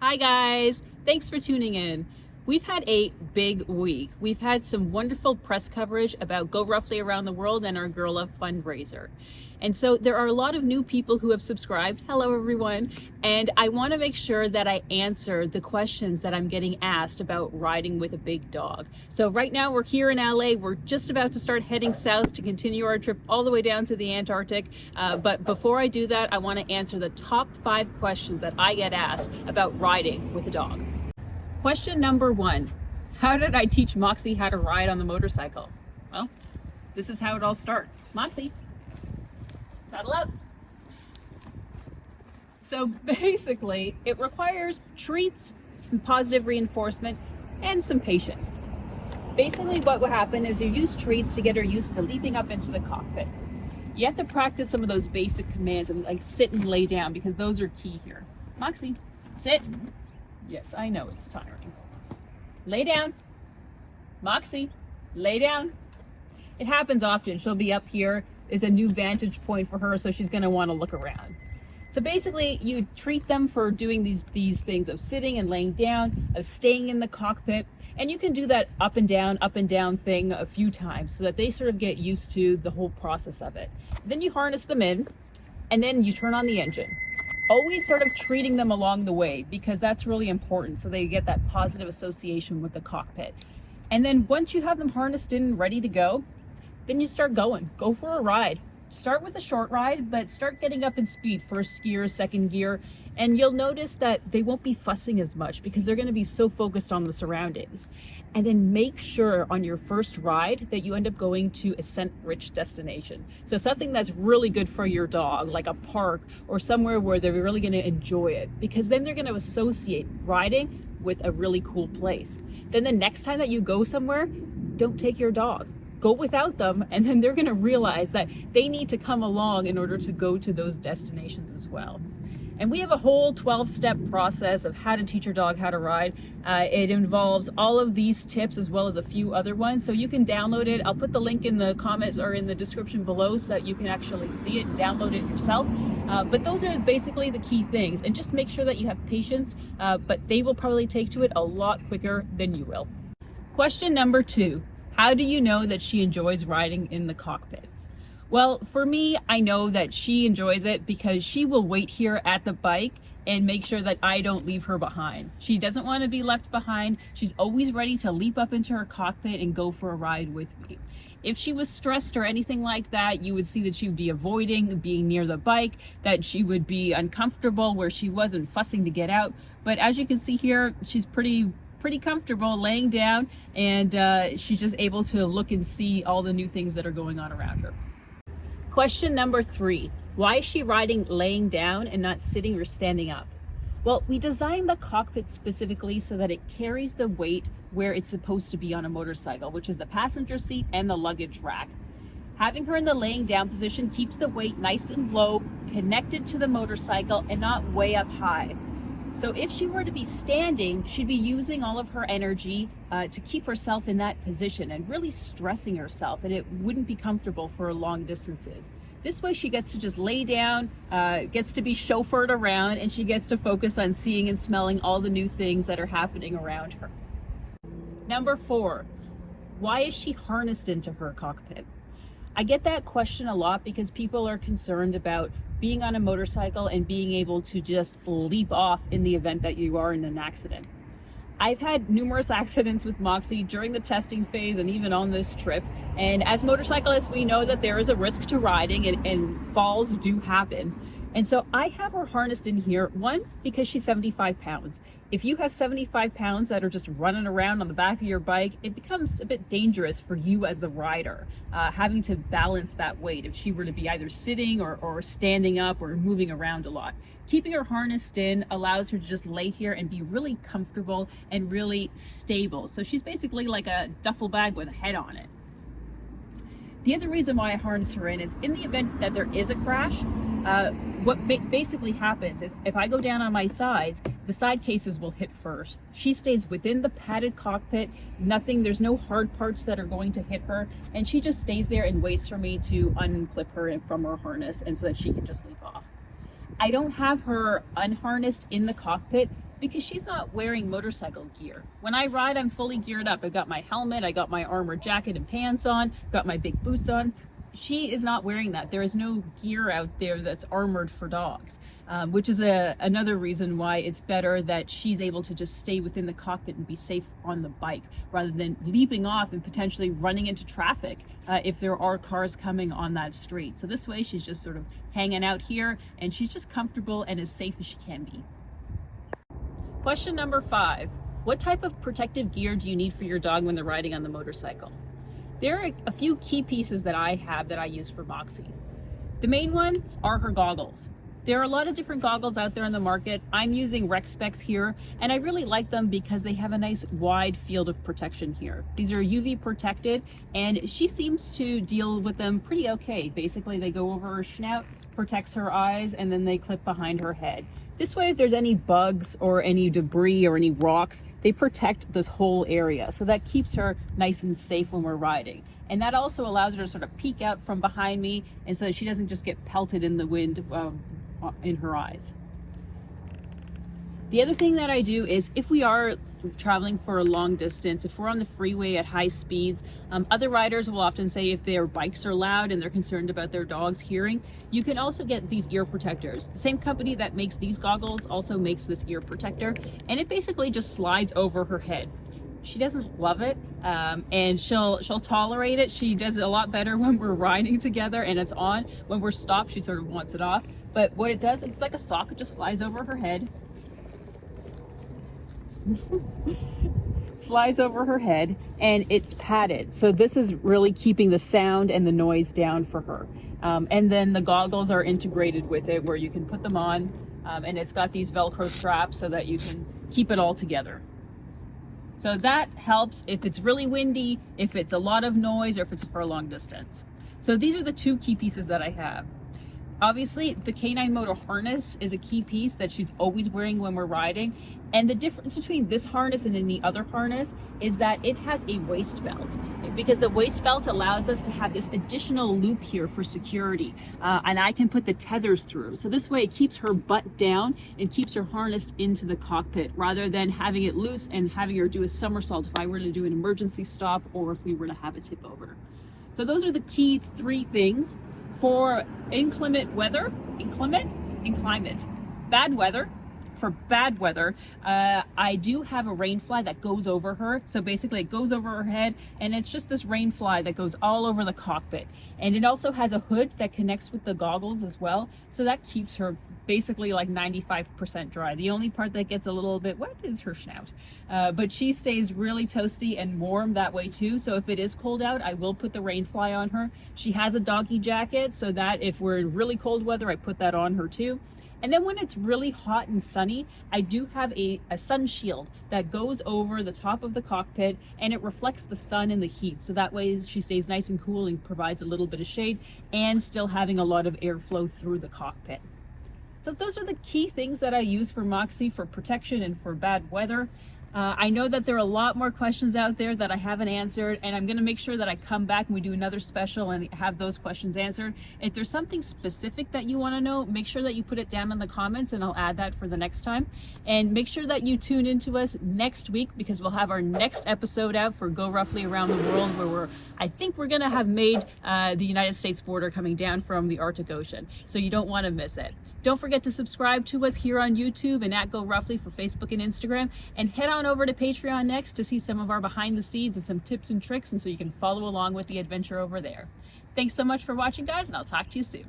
Hi guys, thanks for tuning in. We've had a big week. We've had some wonderful press coverage about GoRUFFLY around the world and our Girl Up fundraiser. And so there are a lot of new people who have subscribed. Hello everyone. And I want to make sure that I answer the questions that I'm getting asked about riding with a big dog. So right now we're here in LA. We're just about to start heading south to continue our trip all the way down to the Antarctic. But before I do that, I want to answer the top 5 questions that I get asked about riding with a dog. Question number 1, how did I teach Moxie how to ride on the motorcycle? Well, this is how it all starts. Moxie, saddle up. So basically, it requires treats, some positive reinforcement, and some patience. Basically what will happen is you use treats to get her used to leaping up into the cockpit. You have to practice some of those basic commands and like sit and lay down because those are key here. Moxie, sit. Yes, I know it's tiring. Lay down. Moxie, lay down. It happens often. She'll be up here. It's a new vantage point for her, so she's going to want to look around. So basically, you treat them for doing these things of sitting and laying down, of staying in the cockpit, and you can do that up and down thing a few times so that they sort of get used to the whole process of it. Then you harness them in, and then you turn on the engine. Always sort of treating them along the way because that's really important so they get that positive association with the cockpit. And then once you have them harnessed in and ready to go, then you start going. Go for a ride. Start with a short ride, but start getting up in speed, first gear, second gear, and you'll notice that they won't be fussing as much because they're going to be so focused on the surroundings. And then make sure on your first ride that you end up going to a scent-rich destination. So something that's really good for your dog, like a park or somewhere where they're really going to enjoy it, because then they're going to associate riding with a really cool place. Then the next time that you go somewhere, don't take your dog. Go without them, and then they're going to realize that they need to come along in order to go to those destinations as well. And we have a whole 12-step process of how to teach your dog how to ride. It involves all of these tips as well as a few other ones. So you can download it. I'll put the link in the comments or in the description below so that you can actually see it and download it yourself. But those are basically the key things. And just make sure that you have patience, but they will probably take to it a lot quicker than you will. Question number 2, how do you know that she enjoys riding in the cockpit? Well, for me, I know that she enjoys it because she will wait here at the bike and make sure that I don't leave her behind. She doesn't want to be left behind. She's always ready to leap up into her cockpit and go for a ride with me. If she was stressed or anything like that, you would see that she would be avoiding being near the bike, that she would be uncomfortable where she wasn't fussing to get out. But as you can see here, she's pretty comfortable laying down, and she's just able to look and see all the new things that are going on around her. Question number 3, why is she riding laying down and not sitting or standing up? Well, we designed the cockpit specifically so that it carries the weight where it's supposed to be on a motorcycle, which is the passenger seat and the luggage rack. Having her in the laying down position keeps the weight nice and low, connected to the motorcycle and not way up high. So if she were to be standing, she'd be using all of her energy to keep herself in that position and really stressing herself, and it wouldn't be comfortable for long distances. This way she gets to just lay down, gets to be chauffeured around, and she gets to focus on seeing and smelling all the new things that are happening around her. Number 4, why is she harnessed into her cockpit? I get that question a lot because people are concerned about being on a motorcycle and being able to just leap off in the event that you are in an accident. I've had numerous accidents with Moxie during the testing phase and even on this trip. And as motorcyclists, we know that there is a risk to riding and falls do happen. And so I have her harnessed in here, 1, because she's 75 pounds. If you have 75 pounds that are just running around on the back of your bike, it becomes a bit dangerous for you as the rider, having to balance that weight if she were to be either sitting or standing up or moving around a lot. Keeping her harnessed in allows her to just lay here and be really comfortable and really stable. So she's basically like a duffel bag with a head on it. The other reason why I harness her in is in the event that there is a crash, what basically happens is if I go down on my sides, the side cases will hit first. She stays within the padded cockpit, there's no hard parts that are going to hit her, and she just stays there and waits for me to unclip her from her harness and so that she can just leap off. I don't have her unharnessed in the cockpit Because she's not wearing motorcycle gear. When I ride, I'm fully geared up. I've got my helmet, I got my armored jacket and pants on, got my big boots on. She is not wearing that. There is no gear out there that's armored for dogs, which is another reason why it's better that she's able to just stay within the cockpit and be safe on the bike rather than leaping off and potentially running into traffic if there are cars coming on that street. So this way she's just sort of hanging out here and she's just comfortable and as safe as she can be. Question number 5. What type of protective gear do you need for your dog when they're riding on the motorcycle? There are a few key pieces that I have that I use for Moxie. The main one are her goggles. There are a lot of different goggles out there in the market. I'm using Rec Specs here, and I really like them because they have a nice wide field of protection here. These are UV protected, and she seems to deal with them pretty okay. Basically, they go over her snout, protects her eyes, and then they clip behind her head. This way, if there's any bugs or any debris or any rocks, they protect this whole area. So that keeps her nice and safe when we're riding. And that also allows her to sort of peek out from behind me, and so that she doesn't just get pelted in the wind in her eyes. The other thing that I do is if we are traveling for a long distance, if we're on the freeway at high speeds, other riders will often say if their bikes are loud and they're concerned about their dog's hearing, you can also get these ear protectors. The same company that makes these goggles also makes this ear protector, and it basically just slides over her head. She doesn't love it, and she'll tolerate it. She does it a lot better when we're riding together and it's on. When we're stopped, she sort of wants it off. But what it does, it's like a sock. It just slides over her head. Slides over her head, and it's padded. So this is really keeping the sound and the noise down for her. And then the goggles are integrated with it where you can put them on, and it's got these Velcro straps so that you can keep it all together. So that helps if it's really windy, if it's a lot of noise, or if it's for a long distance. So these are the two key pieces that I have. Obviously, the canine motor harness is a key piece that she's always wearing when we're riding. And the difference between this harness and any other harness is that it has a waist belt, because the waist belt allows us to have this additional loop here for security, and I can put the tethers through. So this way it keeps her butt down and keeps her harnessed into the cockpit rather than having it loose and having her do a somersault if I were to do an emergency stop or if we were to have a tip over. So those are the key 3 things for inclement weather, bad weather. For bad weather, I do have a rain fly that goes over her. So basically it goes over her head, and it's just this rain fly that goes all over the cockpit. And it also has a hood that connects with the goggles as well. So that keeps her basically like 95% dry. The only part that gets a little bit wet is her snout. But she stays really toasty and warm that way too. So if it is cold out, I will put the rain fly on her. She has a doggy jacket so that if we're in really cold weather, I put that on her too. And then when it's really hot and sunny, I do have a sun shield that goes over the top of the cockpit, and it reflects the sun and the heat. So that way she stays nice and cool and provides a little bit of shade and still having a lot of airflow through the cockpit. So those are the key things that I use for Moxie for protection and for bad weather. I know that there are a lot more questions out there that I haven't answered, and I'm going to make sure that I come back and we do another special and have those questions answered. If there's something specific that you want to know, make sure that you put it down in the comments and I'll add that for the next time. And make sure that you tune into us next week, because we'll have our next episode out for Go Roughly Around the World, where I think we're going to have made the United States border coming down from the Arctic Ocean. So you don't want to miss it. Don't forget to subscribe to us here on YouTube and at Go Roughly for Facebook and Instagram, and head on over to Patreon next to see some of our behind the scenes and some tips and tricks, and so you can follow along with the adventure over there. Thanks so much for watching, guys, and I'll talk to you soon.